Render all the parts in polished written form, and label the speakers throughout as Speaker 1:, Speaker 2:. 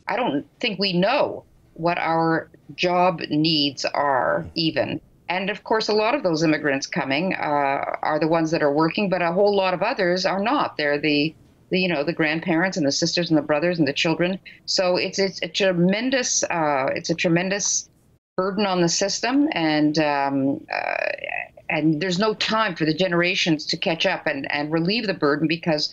Speaker 1: I don't think we know what our job needs are even. And of course, a lot of those immigrants coming are the ones that are working, but a whole lot of others are not. They're the grandparents and the sisters and the brothers and the children. So it's a tremendous burden on the system, and there's no time for the generations to catch up and relieve the burden, because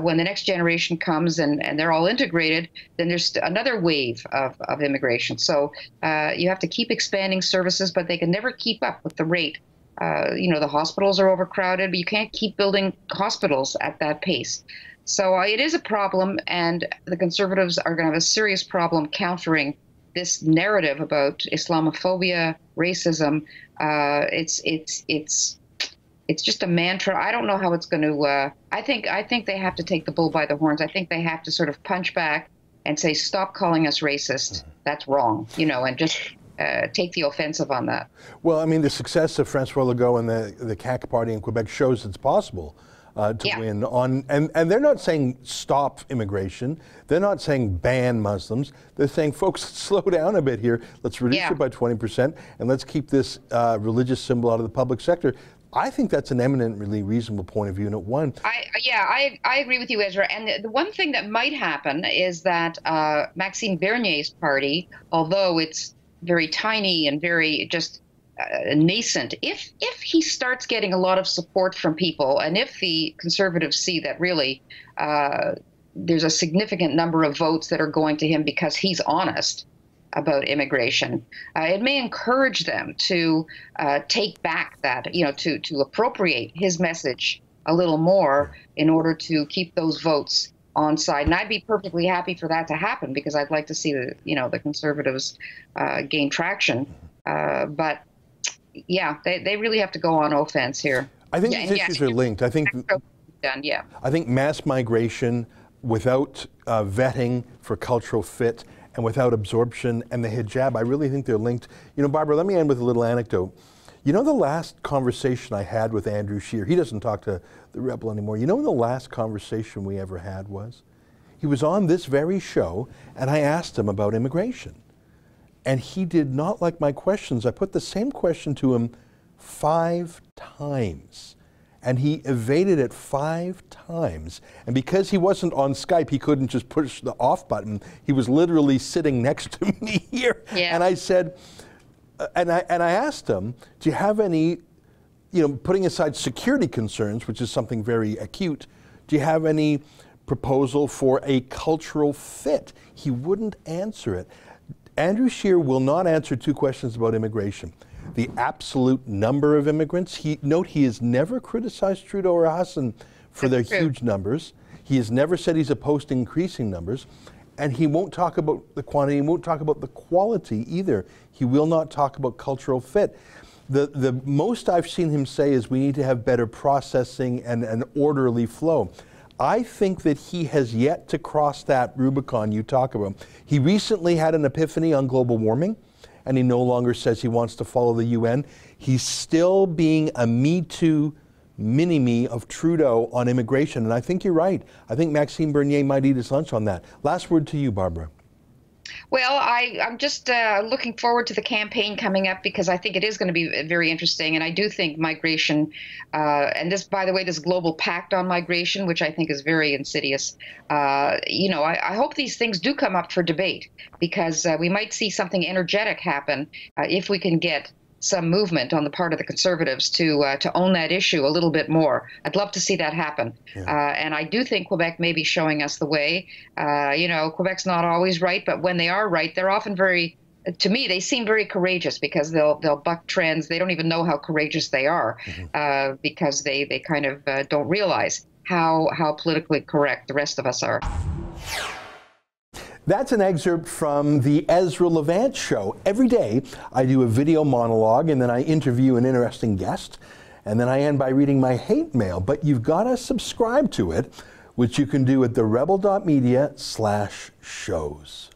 Speaker 1: when the next generation comes and they're all integrated, then there's another wave of immigration. So you have to keep expanding services, but they can never keep up with the rate. The hospitals are overcrowded, but you can't keep building hospitals at that pace. So it is a problem, and the Conservatives are going to have a serious problem countering this narrative about Islamophobia, racism. It's just a mantra. I don't know how it's going to. I think they have to take the bull by the horns. I think they have to sort of punch back and say, "Stop calling us racist. That's wrong," and just take the offensive on that.
Speaker 2: Well, I mean, the success of Francois Legault and the CAQ party in Quebec shows it's possible to win on, and they're not saying stop immigration. They're not saying ban Muslims. They're saying, folks, slow down a bit here. Let's reduce it by 20%, and let's keep this religious symbol out of the public sector. I think that's an eminently reasonable point of view. And
Speaker 1: I agree with you, Ezra. And the one thing that might happen is that Maxime Bernier's party, although it's very tiny and very just nascent, if he starts getting a lot of support from people, and if the Conservatives see that really there's a significant number of votes that are going to him because he's honest about immigration, it may encourage them to take back that, to appropriate his message a little more in order to keep those votes on side. And I'd be perfectly happy for that to happen, because I'd like to see the Conservatives gain traction. But yeah, they really have to go on offense here.
Speaker 2: I think these issues are linked. I think mass migration without vetting for cultural fit and without absorption, and the hijab, I really think they're linked. Barbara, let me end with a little anecdote. The last conversation I had with Andrew Scheer, he doesn't talk to the Rebel anymore. The last conversation we ever had was? He was on this very show, and I asked him about immigration. And he did not like my questions. I put the same question to him 5 times. And he evaded it 5 times. And because he wasn't on Skype, he couldn't just push the off button. He was literally sitting next to me here. Yeah. And I said, and I asked him, do you have any, putting aside security concerns, which is something very acute, do you have any proposal for a cultural fit? He wouldn't answer it. Andrew Scheer will not answer 2 questions about immigration. The absolute number of immigrants. He has never criticized Trudeau or Hassan for their huge numbers. He has never said he's opposed to increasing numbers. And he won't talk about the quantity, he won't talk about the quality either. He will not talk about cultural fit. The most I've seen him say is we need to have better processing and an orderly flow. I think that he has yet to cross that Rubicon you talk about. He recently had an epiphany on global warming, and he no longer says he wants to follow the UN. He's still being a Me Too mini-me of Trudeau on immigration, and I think you're right. I think Maxime Bernier might eat his lunch on that. Last word to you, Barbara.
Speaker 1: Well, I'm just looking forward to the campaign coming up, because I think it is going to be very interesting. And I do think migration, and this, by the way, this global pact on migration, which I think is very insidious, I hope these things do come up for debate, because we might see something energetic happen if we can get some movement on the part of the Conservatives to own that issue a little bit more. I'd love to see that happen. Yeah. And I do think Quebec may be showing us the way. Quebec's not always right, but when they are right, they're often very, to me, they seem very courageous, because they'll buck trends. They don't even know how courageous they are, because they kind of don't realize how politically correct the rest of us are.
Speaker 2: That's an excerpt from the Ezra Levant show. Every day I do a video monologue, and then I interview an interesting guest, and then I end by reading my hate mail. But you've got to subscribe to it, which you can do at therebel.media/shows.